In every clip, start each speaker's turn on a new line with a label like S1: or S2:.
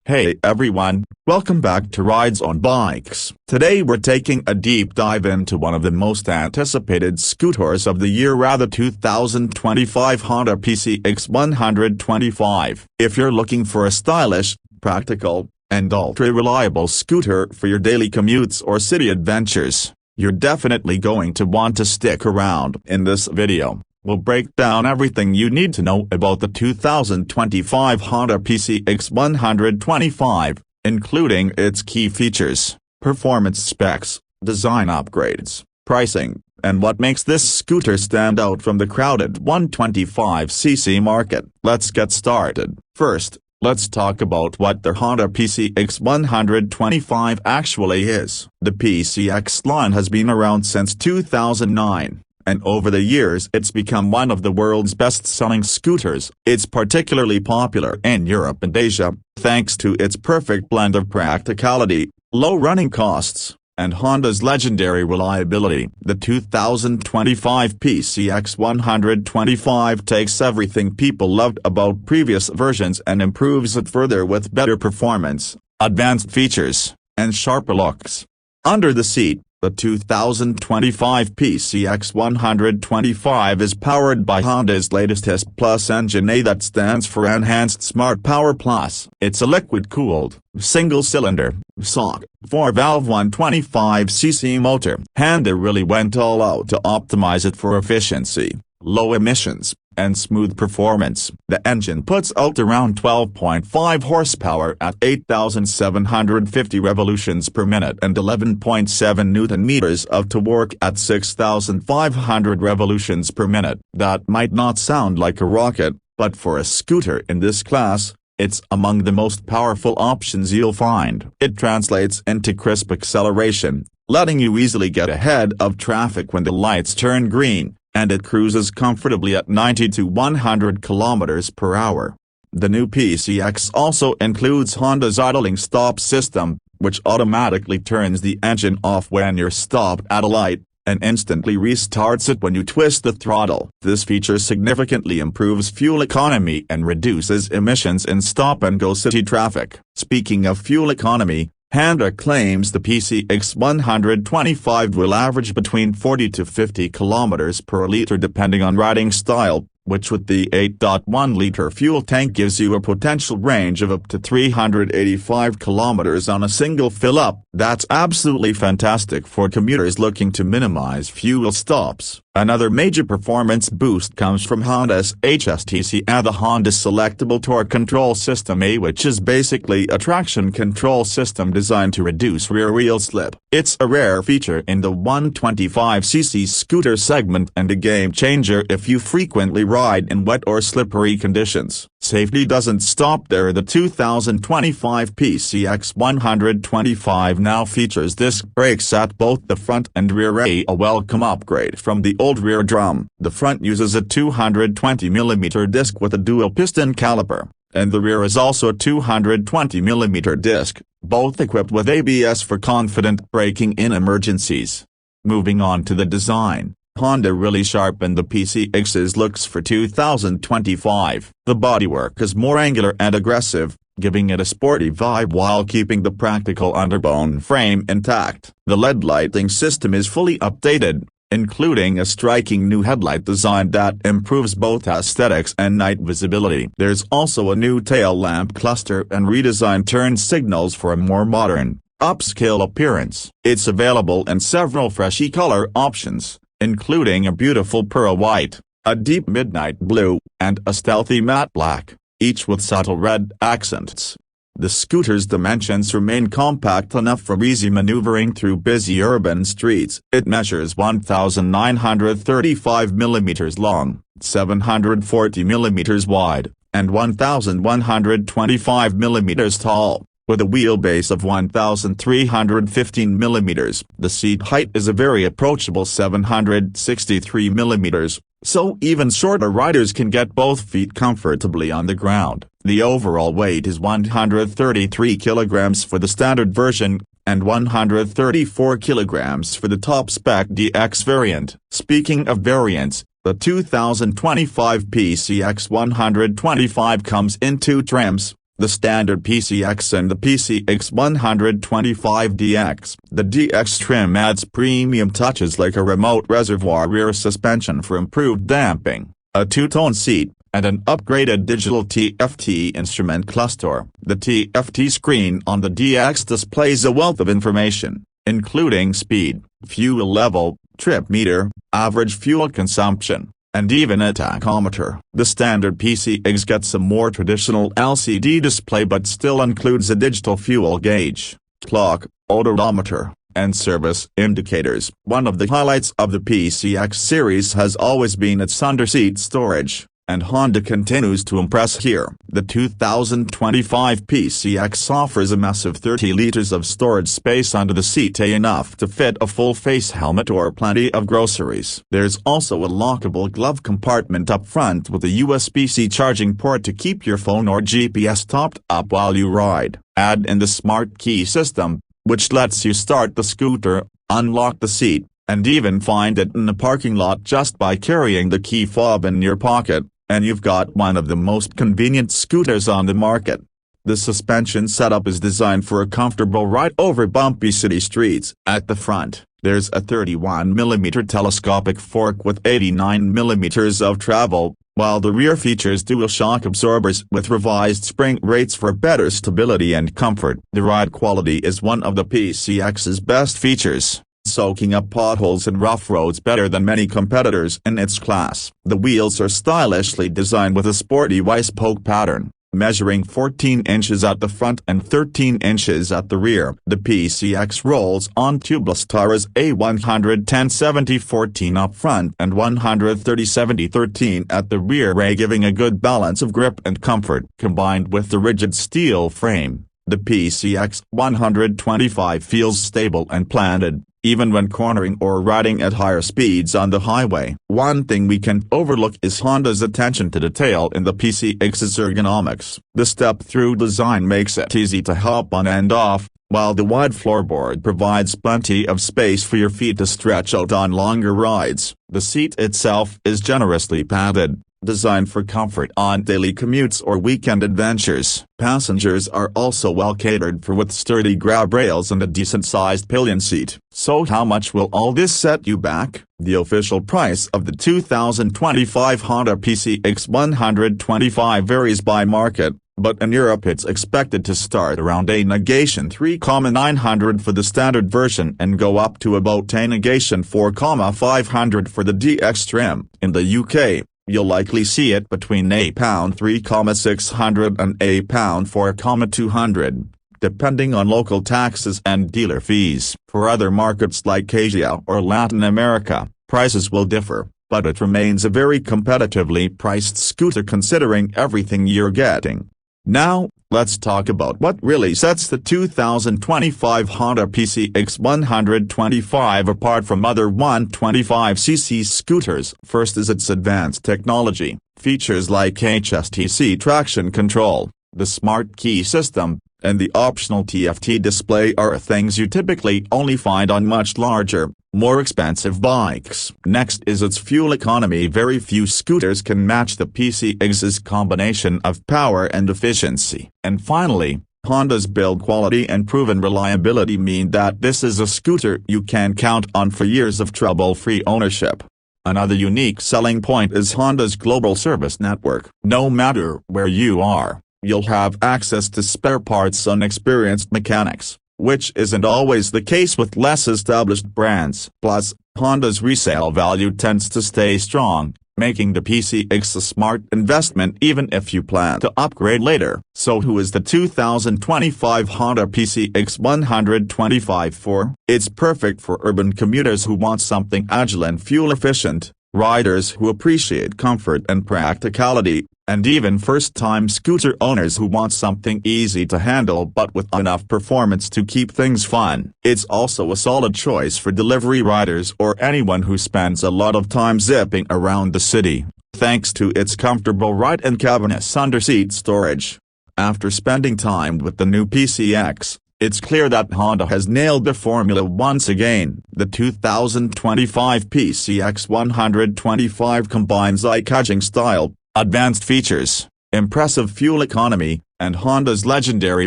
S1: Hey everyone, welcome back to Ridezone Bikes. Today we're taking a deep dive into one of the most anticipated scooters of the year, the 2025 Honda PCX 125. If you're looking for a stylish, practical, and ultra-reliable scooter for your daily commutes or city adventures, you're definitely going to want to stick around. In this video, we'll break down everything you need to know about the 2025 Honda PCX 125, including its key features, performance specs, design upgrades, pricing, and what makes this scooter stand out from the crowded 125cc market. Let's get started. First, let's talk about what the Honda PCX 125 actually is. The PCX line has been around since 2009. And over the years it's become one of the world's best-selling scooters. It's particularly popular in Europe and Asia, thanks to its perfect blend of practicality, low running costs, and Honda's legendary reliability. The 2025 PCX 125 takes everything people loved about previous versions and improves it further with better performance, advanced features, and sharper looks. Under the seat, the 2025 PCX 125 is powered by Honda's latest S Plus engine, that stands for Enhanced Smart Power Plus. It's a liquid-cooled, single-cylinder, SOC, 4-valve 125cc motor. Honda really went all out to optimize it for efficiency, low emissions, and smooth performance. The engine puts out around 12.5 horsepower at 8,750 revolutions per minute and 11.7 Newton-meters of torque at 6,500 revolutions per minute. That might not sound like a rocket, but for a scooter in this class, it's among the most powerful options you'll find. It translates into crisp acceleration, letting you easily get ahead of traffic when the lights turn green, and it cruises comfortably at 90 to 100 km per hour. The new PCX also includes Honda's idling stop system, which automatically turns the engine off when you're stopped at a light, and instantly restarts it when you twist the throttle. This feature significantly improves fuel economy and reduces emissions in stop-and-go city traffic. Speaking of fuel economy, Honda claims the PCX 125 will average between 40 to 50 km per liter depending on riding style, which with the 8.1-liter fuel tank gives you a potential range of up to 385 km on a single fill-up. That's absolutely fantastic for commuters looking to minimize fuel stops. Another major performance boost comes from Honda's HSTC and the Honda Selectable Torque Control System, which is basically a traction control system designed to reduce rear wheel slip. It's a rare feature in the 125cc scooter segment and a game changer if you frequently ride in wet or slippery conditions. Safety doesn't stop there. The 2025 PCX 125 now features disc brakes at both the front and rear, a welcome upgrade from the old rear drum. The front uses a 220mm disc with a dual piston caliper, and the rear is also a 220mm disc, both equipped with ABS for confident braking in emergencies. Moving on to the design, Honda really sharpened the PCX's looks for 2025. The bodywork is more angular and aggressive, giving it a sporty vibe while keeping the practical underbone frame intact. The LED lighting system is fully updated, including a striking new headlight design that improves both aesthetics and night visibility. There's also a new tail lamp cluster and redesigned turn signals for a more modern, upscale appearance. It's available in several freshy color options, including a beautiful pearl white, a deep midnight blue, and a stealthy matte black, each with subtle red accents. The scooter's dimensions remain compact enough for easy maneuvering through busy urban streets. It measures 1,935 mm long, 740 mm wide, and 1,125 mm tall, with a wheelbase of 1,315 mm. The seat height is a very approachable 763 mm, so even shorter riders can get both feet comfortably on the ground. The overall weight is 133 kilograms for the standard version, and 134 kilograms for the top-spec DX variant. Speaking of variants, the 2025 PCX 125 comes in two trims, the standard PCX and the PCX 125DX. The DX trim adds premium touches like a remote reservoir rear suspension for improved damping, a two-tone seat, and an upgraded digital TFT instrument cluster. The TFT screen on the DX displays a wealth of information, including speed, fuel level, trip meter, average fuel consumption, and even a tachometer. The standard PCX gets a more traditional LCD display but still includes a digital fuel gauge, clock, odometer, and service indicators. One of the highlights of the PCX series has always been its under-seat storage, and Honda continues to impress here. The 2025 PCX offers a massive 30 liters of storage space under the seat, enough to fit a full face helmet or plenty of groceries. There's also a lockable glove compartment up front with a USB-C charging port to keep your phone or GPS topped up while you ride. Add in the smart key system, which lets you start the scooter, unlock the seat, and even find it in the parking lot just by carrying the key fob in your pocket, and you've got one of the most convenient scooters on the market. The suspension setup is designed for a comfortable ride over bumpy city streets. At the front, there's a 31mm telescopic fork with 89mm of travel, while the rear features dual shock absorbers with revised spring rates for better stability and comfort. The ride quality is one of the PCX's best features, soaking up potholes and rough roads better than many competitors in its class. The wheels are stylishly designed with a sporty Y-spoke pattern, measuring 14 inches at the front and 13 inches at the rear. The PCX rolls on tubeless tires, a 110/70/14 up front and 130/70/13 at the rear, giving a good balance of grip and comfort. Combined with the rigid steel frame, the PCX 125 feels stable and planted, even when cornering or riding at higher speeds on the highway. One thing we can't overlook is Honda's attention to detail in the PCX's ergonomics. The step-through design makes it easy to hop on and off, while the wide floorboard provides plenty of space for your feet to stretch out on longer rides. The seat itself is generously padded, designed for comfort on daily commutes or weekend adventures. Passengers are also well catered for with sturdy grab rails and a decent-sized pillion seat. So how much will all this set you back? The official price of the 2025 Honda PCX 125 varies by market, but in Europe it's expected to start around a negation 3,900 for the standard version and go up to about a negation 4,500 for the DX trim. In the UK, you'll likely see it between £3,600 and £4,200, depending on local taxes and dealer fees. For other markets like Asia or Latin America, prices will differ, but it remains a very competitively priced scooter considering everything you're getting. Now, let's talk about what really sets the 2025 Honda PCX 125 apart from other 125cc scooters. First is its advanced technology. Features like HSTC traction control, the smart key system, and the optional TFT display are things you typically only find on much larger, more expensive bikes. Next is its fuel economy. Very few scooters can match the PCX's combination of power and efficiency. And finally, Honda's build quality and proven reliability mean that this is a scooter you can count on for years of trouble-free ownership. Another unique selling point is Honda's global service network. No matter where you are, you'll have access to spare parts and experienced mechanics, which isn't always the case with less established brands. Plus, Honda's resale value tends to stay strong, making the PCX a smart investment even if you plan to upgrade later. So who is the 2025 Honda PCX 125 for? It's perfect for urban commuters who want something agile and fuel-efficient, riders who appreciate comfort and practicality, and even first-time scooter owners who want something easy to handle but with enough performance to keep things fun. It's also a solid choice for delivery riders or anyone who spends a lot of time zipping around the city, thanks to its comfortable ride and cavernous under-seat storage. After spending time with the new PCX, it's clear that Honda has nailed the formula once again. The 2025 PCX 125 combines eye-catching style, advanced features, impressive fuel economy, and Honda's legendary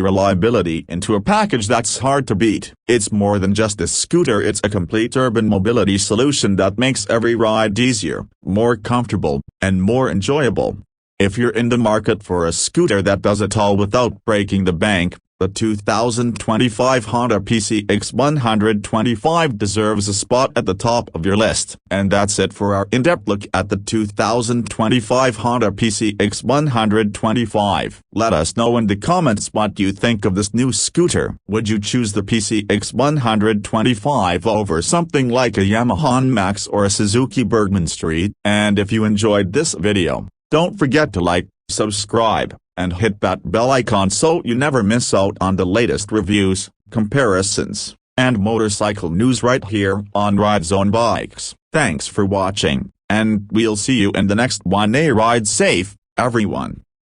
S1: reliability into a package that's hard to beat. It's more than just a scooter, it's a complete urban mobility solution that makes every ride easier, more comfortable, and more enjoyable. If you're in the market for a scooter that does it all without breaking the bank, the 2025 Honda PCX 125 deserves a spot at the top of your list. And that's it for our in-depth look at the 2025 Honda PCX 125. Let us know in the comments what you think of this new scooter. Would you choose the PCX 125 over something like a Yamaha Max or a Suzuki Bergman Street? And if you enjoyed this video, don't forget to like, subscribe, and hit that bell icon so you never miss out on the latest reviews, comparisons, and motorcycle news right here on Ridezone Bikes. Thanks for watching, and we'll see you in the next one. Ride safe, everyone.